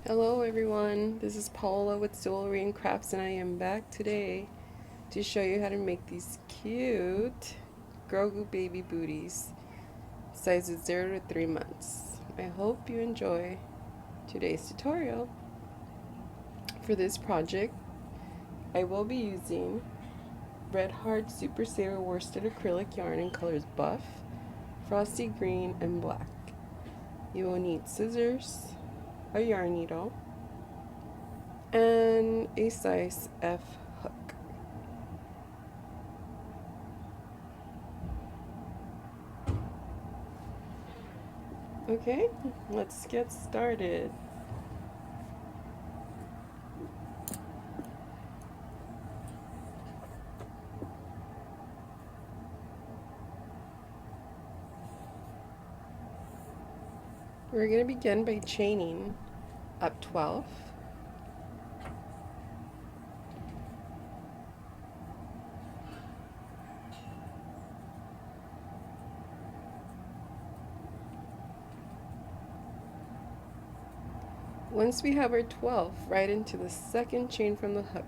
Hello everyone, this is Paola with Jewelry and Crafts, and I am back today to show you how to make these cute Grogu baby booties, sizes 0 to 3 months. I hope you enjoy today's tutorial. For this project, I will be using Red Heart Super Saver worsted acrylic yarn in colors Buff, Frosty Green, and Black. You will need scissors, a yarn needle, and a size F hook. Okay, let's get started. We're going to begin by chaining up 12. Once we have our 12, right into the second chain from the hook.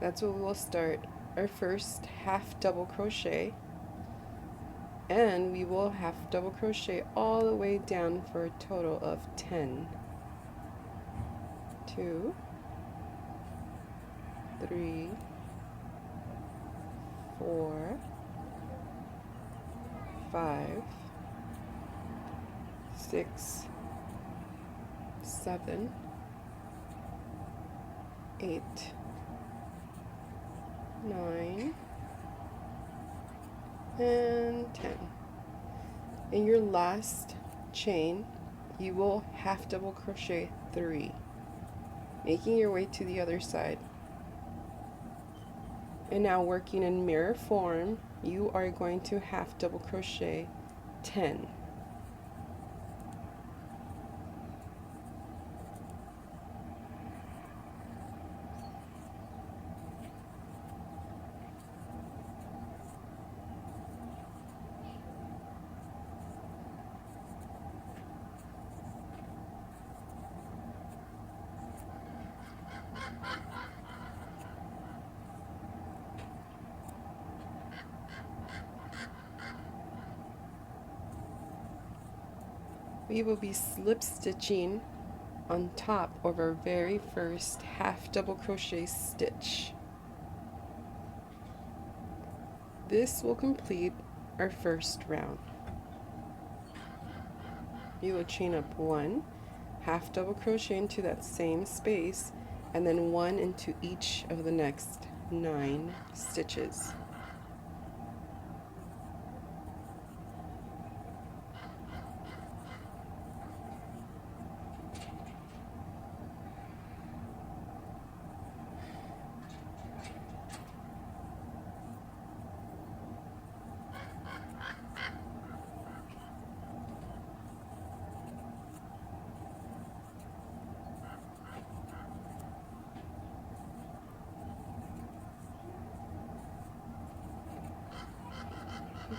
That's where we will start our first half double crochet, and we will half double crochet all the way down for a total of 10. 2, 3, 4, 5, 6, 7, 8, 9, and 10. In your last chain, you will half double crochet 3, making your way to the other side. And now, working in mirror form, you are going to half double crochet 10. We will be slip stitching on top of our very first half double crochet stitch. This will complete our first round. You will chain up 1, half double crochet into that same space, and then 1 into each of the next 9 stitches.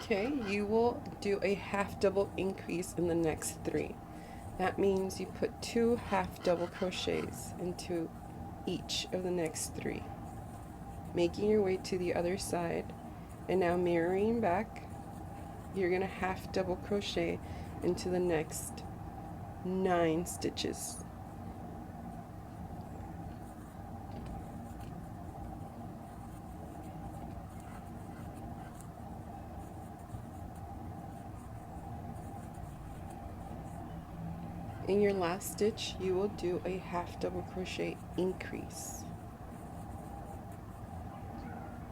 Okay, you will do a half double increase in the next 3. That means you put 2 half double crochets into each of the next 3, making your way to the other side, and now mirroring back, you're going to half double crochet into the next 9 stitches. In your last stitch, you will do a half double crochet increase.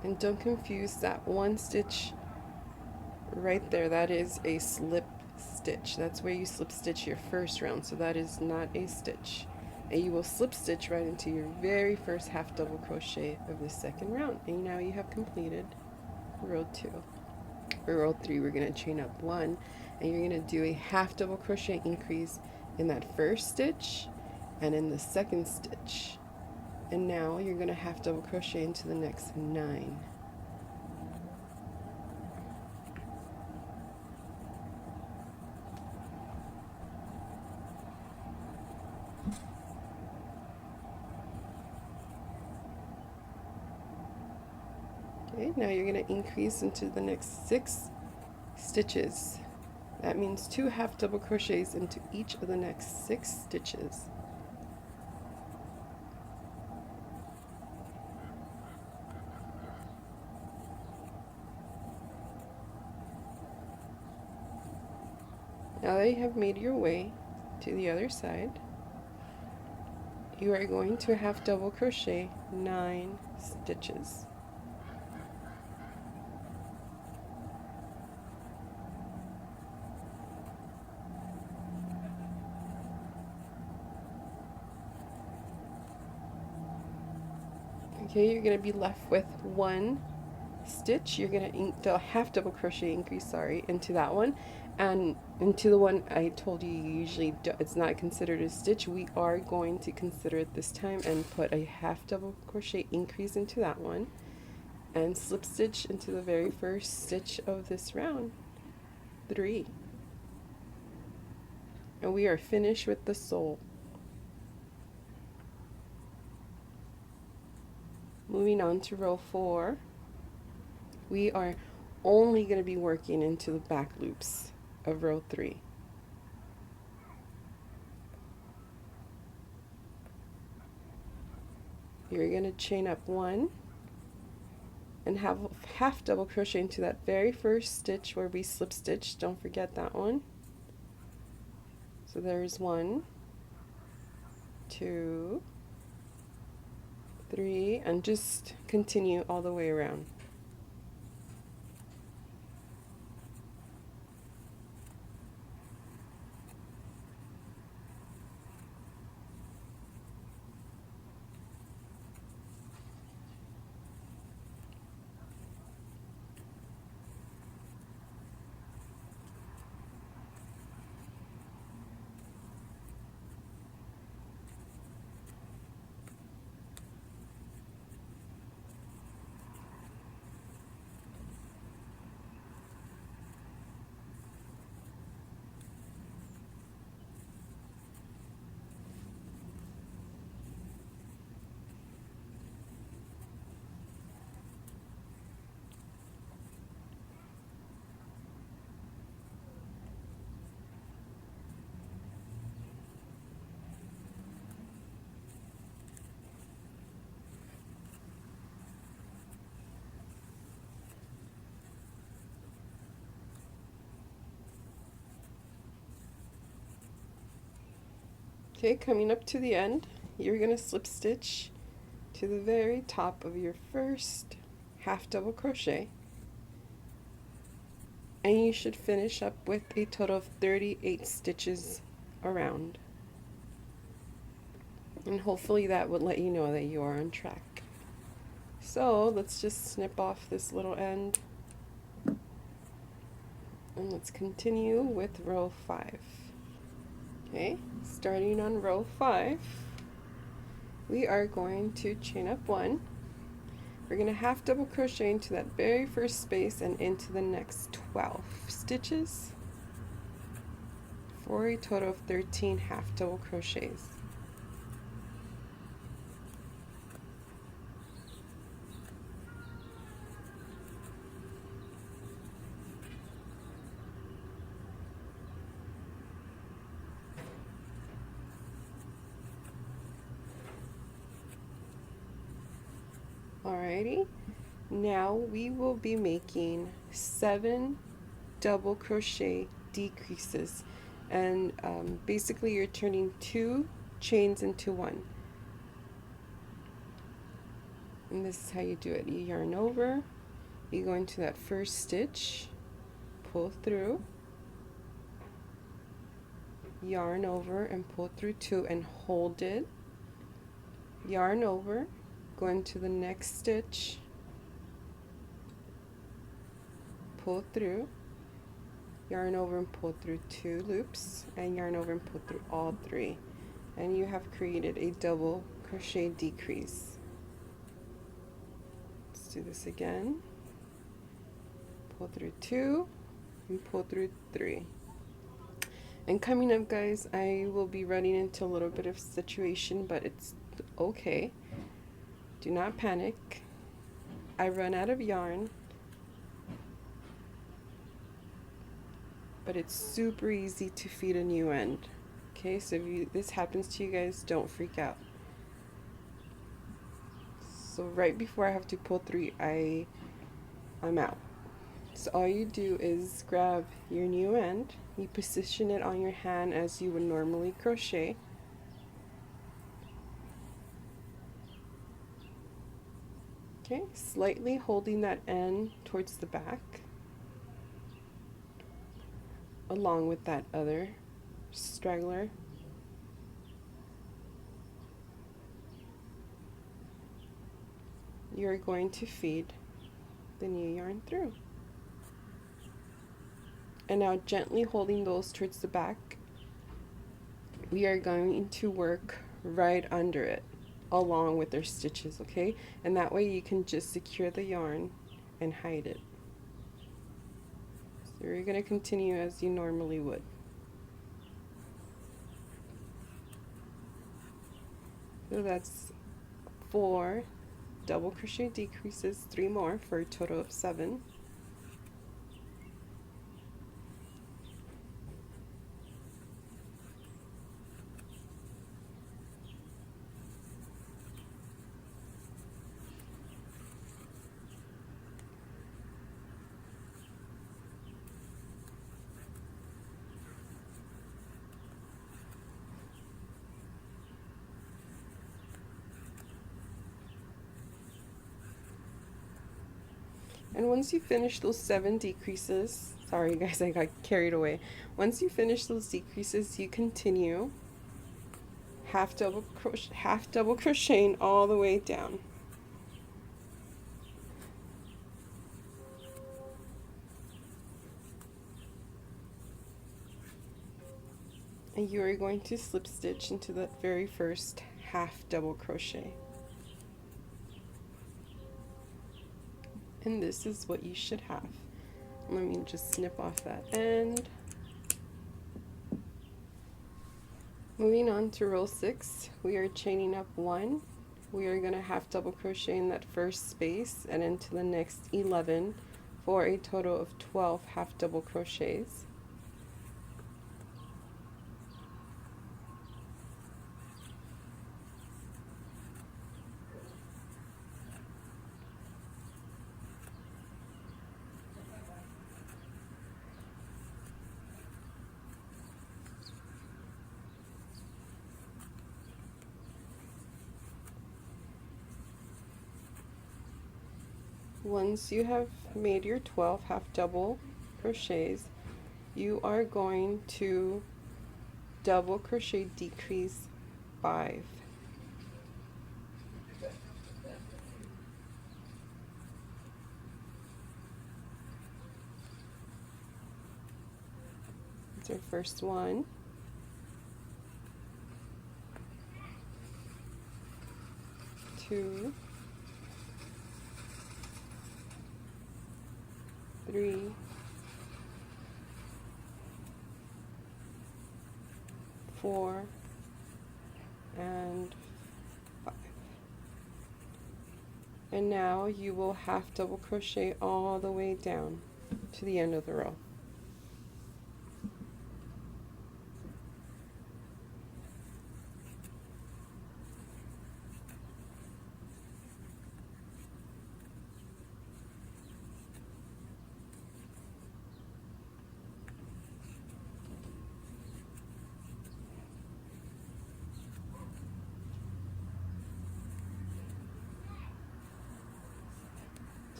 And don't confuse that one stitch right there, that is a slip stitch. That's where you slip stitch your first round, so that is not a stitch. And you will slip stitch right into your very first half double crochet of the second round. And now you have completed row 2. For row 3, we're going to chain up 1, and you're going to do a half double crochet increase in that first stitch and in the second stitch. And now you're going to half double crochet into the next 9. Okay, now you're going to increase into the next 6 stitches. That means 2 half double crochets into each of the next 6 stitches. Now that you have made your way to the other side, you are going to half double crochet 9 stitches. Okay, you're going to be left with 1 stitch. You're going to half double crochet increase, sorry, into that one, and into the one I told you usually it's not considered a stitch. We are going to consider it this time and put a half double crochet increase into that one and slip stitch into the very first stitch of this round, 3, and we are finished with the sole. Moving on to row 4, we are only going to be working into the back loops of row 3. You're going to chain up 1 and have half double crochet into that very first stitch where we slip stitch. Don't forget that one. So there's 1, 2, 3, and just continue all the way around. Okay, coming up to the end, you're going to slip stitch to the very top of your first half double crochet, and you should finish up with a total of 38 stitches around. And hopefully that would let you know that you are on track. So let's just snip off this little end and let's continue with row 5. Okay, starting on row 5, we are going to chain up 1. We're going to half double crochet into that very first space and into the next 12 stitches for a total of 13 half double crochets. Alrighty, now we will be making 7 double crochet decreases, and basically you're turning 2 chains into 1. And this is how you do it. You yarn over, you go into that first stitch, pull through, yarn over and pull through 2 and hold it, yarn over, go into the next stitch, pull through, yarn over and pull through 2 loops, and yarn over and pull through all 3, and you have created a double crochet decrease. Let's do this again. Pull through 2 and pull through 3. And coming up, guys, I will be running into a little bit of situation, but it's okay. Do not panic. I run out of yarn, but it's super easy to feed a new end. Okay, so if this happens to you guys, don't freak out. So right before I have to pull 3, I'm out. So all you do is grab your new end, you position it on your hand as you would normally crochet. Okay, slightly holding that end towards the back, along with that other straggler. You're going to feed the new yarn through. And now gently holding those towards the back, we are going to work right under it along with their stitches, okay? And that way you can just secure the yarn and hide it. So you're going to continue as you normally would. So that's 4 double crochet decreases, 3 more for a total of 7. And once you finish those 7 decreases, sorry guys, I got carried away. Once you finish those decreases, you continue half double crocheting all the way down. And you are going to slip stitch into that very first half double crochet. And this is what you should have. Let me just snip off that end. Moving on to row 6, we are chaining up 1. We are going to half double crochet in that first space and into the next 11 for a total of 12 half double crochets. Once you have made your 12 half double crochets, you are going to double crochet decrease 5. It's our first one. Two, 3, 4, and 5. And now you will half double crochet all the way down to the end of the row.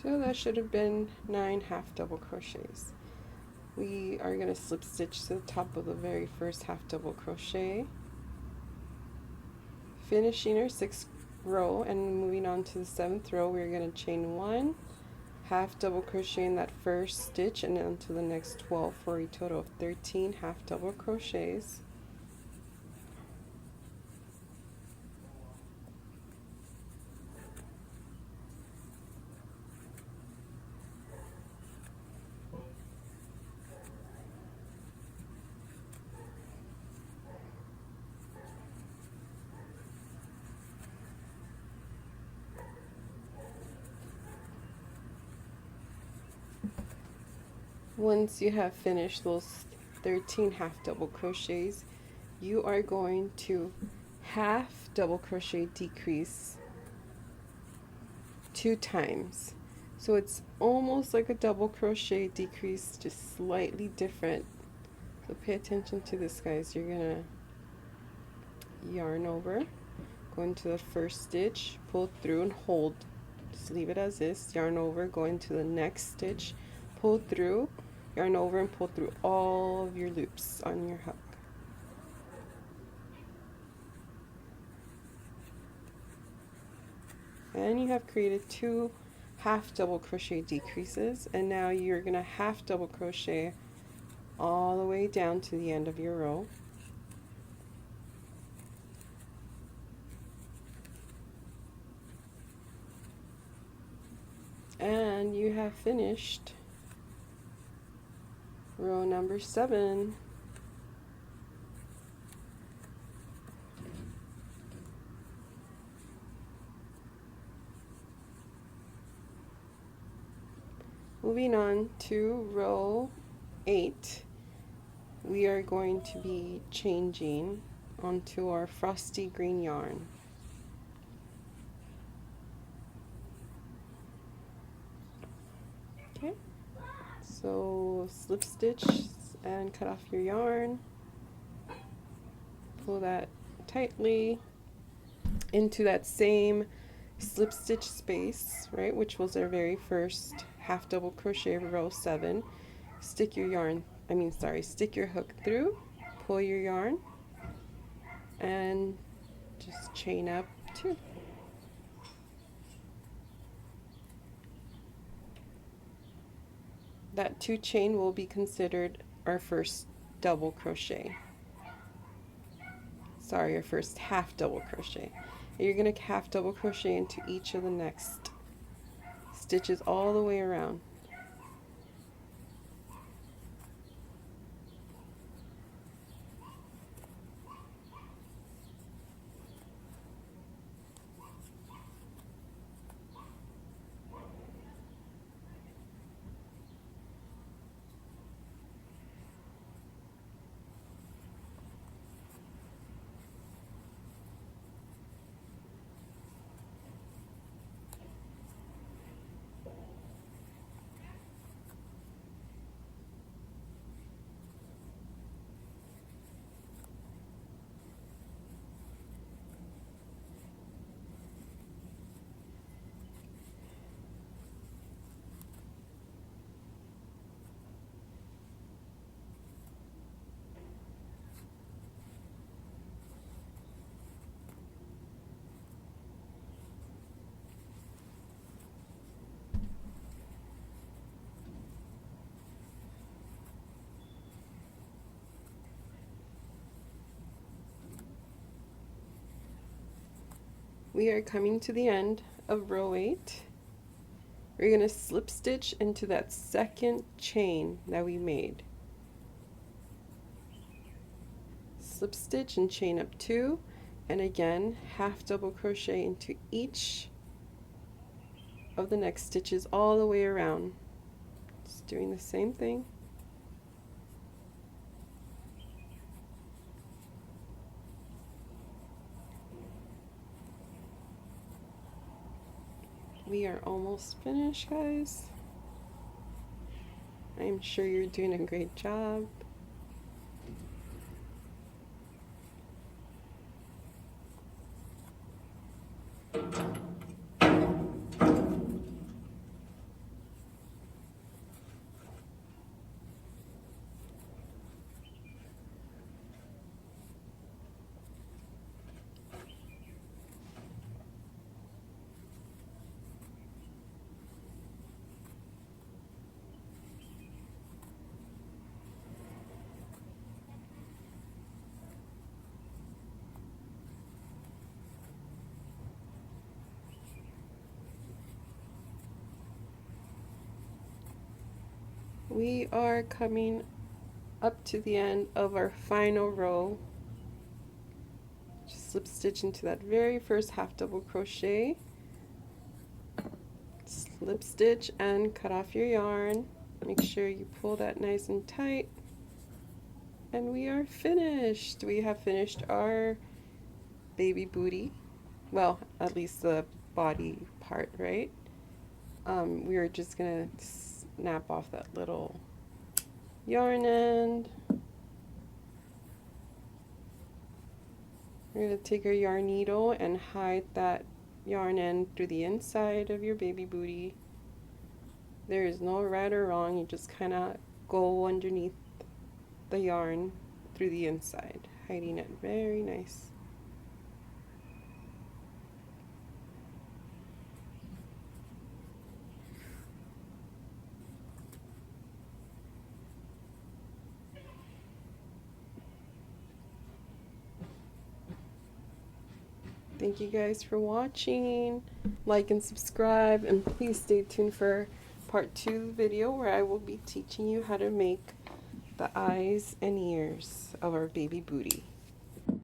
So that should have been 9 half double crochets. We are going to slip stitch to the top of the very first half double crochet, finishing our 6th row, and moving on to the 7th row. We're going to chain 1, half double crochet in that first stitch and into the next 12 for a total of 13 half double crochets. Once you have finished those 13 half double crochets, you are going to half double crochet decrease 2 times. So it's almost like a double crochet decrease, just slightly different. So pay attention to this, guys. You're gonna yarn over, go into the first stitch, pull through and hold. Just leave it as is. Yarn over, go into the next stitch, pull through, yarn over and pull through all of your loops on your hook. And you have created 2 half double crochet decreases, and now you're going to half double crochet all the way down to the end of your row. And you have finished row number 7. Moving on to row 8, we are going to be changing onto our Frosty Green yarn. Okay, so slip stitch and cut off your yarn, pull that tightly into that same slip stitch space, right, which was our very first half double crochet of row 7. Stick your yarn, stick your hook through, pull your yarn, and just chain up 2. That 2 chain will be considered our first double crochet. Sorry, our first half double crochet. And you're going to half double crochet into each of the next stitches all the way around. We are coming to the end of row 8. We're going to slip stitch into that second chain that we made. Slip stitch and chain up 2, and again half double crochet into each of the next stitches all the way around. Just doing the same thing. We are almost finished, guys. I'm sure you're doing a great job. We are coming up to the end of our final row. Just slip stitch into that very first half double crochet, slip stitch and cut off your yarn, Make sure you pull that nice and tight. And we are finished. We have finished our baby booty. Well, at least the body part, right? We are just gonna snap off that little yarn end. We're gonna take our yarn needle and hide that yarn end through the inside of your baby booty. There is no right or wrong, you just kind of go underneath the yarn through the inside, hiding it very nice. Thank you guys for watching. Like and subscribe, and please stay tuned for part 2 video where I will be teaching you how to make the eyes and ears of our baby booty.